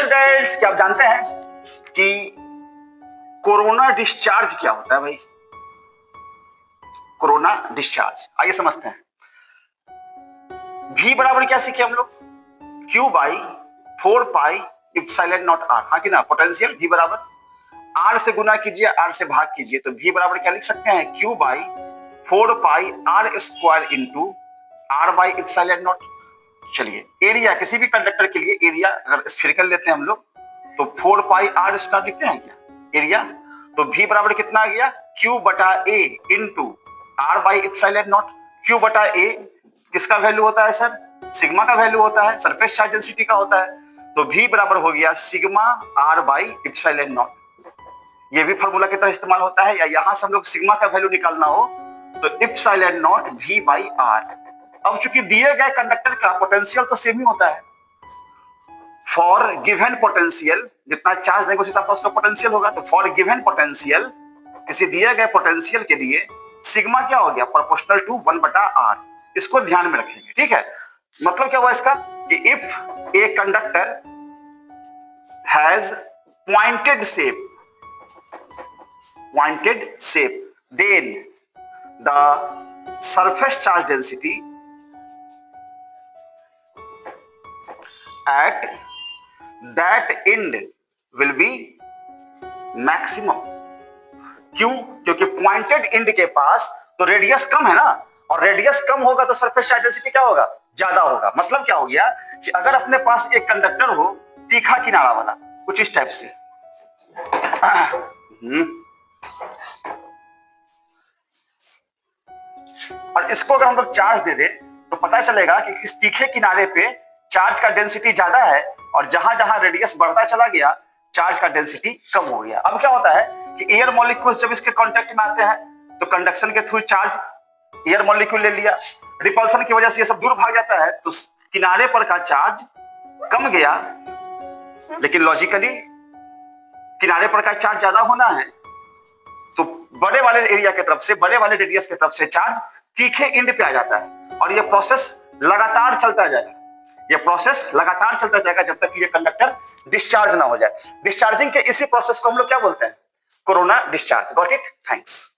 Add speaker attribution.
Speaker 1: Students, क्या आप जानते हैं कि कोरोना डिस्चार्ज क्या होता है? भाई, कोरोना डिस्चार्ज आइए समझते हैं। V बराबर क्या सीखे हम लोग? Q by 4 pi epsilon not R। हाँ कि ना? पोटेंशियल V बराबर R से गुना कीजिए, R से भाग कीजिए, तो V बराबर क्या लिख सकते हैं? Q by 4 pi R square into R by epsilon not. चलिए, एरिया किसी भी कंडक्टर के लिए एरिया अगर स्फेरिकल लेते हैं हम लोग तो 4 पाई R स्क्वायर लिखते हैं क्या एरिया? तो V बराबर कितना आ गया? Q बटा A into R by epsilon not. Q बटा A किसका वैल्यू होता है सर? सिग्मा का वैल्यू होता है, सरफेस चार्ज डेंसिटी का होता है। तो V बराबर हो गया sigma R by epsilon not. ये भी फॉर्मूला की तरह इस्तेमाल होता है, या यहां से हम लोग सिग्मा का वैल्यू निकालना हो तो epsilon not V by R। अब चूंकि दिए गए कंडक्टर का पोटेंशियल तो सेम ही होता है, फॉर गिवन पोटेंशियल जितना चार्ज देंगे उस हिसाब से उसका पोटेंशियल होगा। तो फॉर गिवन पोटेंशियल, किसी दिए गए पोटेंशियल के लिए सिग्मा क्या हो गया? प्रोपोर्शनल टू 1 बटा R। इसको ध्यान में रखेंगे, ठीक है? मतलब क्या हुआ इसका कि if a conductor has pointed shape then the surface charge density at that end will be maximum। क्यों? क्योंकि पॉइंटेड एंड के पास तो रेडियस कम है ना, और रेडियस कम होगा तो सरफेस चार्ज डेंसिटी क्या होगा? ज्यादा होगा। मतलब क्या हो गया कि अगर अपने पास एक कंडक्टर हो तीखा किनारा वाला, कुछ इस टाइप से, और इसको अगर हम लोग चार्ज दे दे तो पता चलेगा कि इस तीखे किनारे पे चार्ज का डेंसिटी ज्यादा है, और जहां जहां रेडियस बढ़ता चला गया चार्ज का डेंसिटी कम हो गया। अब क्या होता है कि एयर मॉलिक्यूल्स जब इसके कांटेक्ट में आते हैं तो कंडक्शन के थ्रू चार्ज एयर मॉलिक्यूल ले लिया, रिपल्सन की वजह से ये सब दूर भाग जाता है, तो किनारे पर का चार्ज कम गया। लेकिन लॉजिकली किनारे पर का चार्ज ज्यादा होना है तो बड़े वाले एरिया की तरफ से, बड़े वाले रेडियस की तरफ से चार्ज तीखे एंड पे आ जाता है, और ये प्रोसेस लगातार चलता जाएगा। ये प्रोसेस लगातार चलता जाएगा जब तक ये कंडक्टर डिस्चार्ज ना हो जाए। डिस्चार्जिंग के इसी प्रोसेस को हम लोग क्या बोलते हैं? Corona discharge. Got it? Thanks.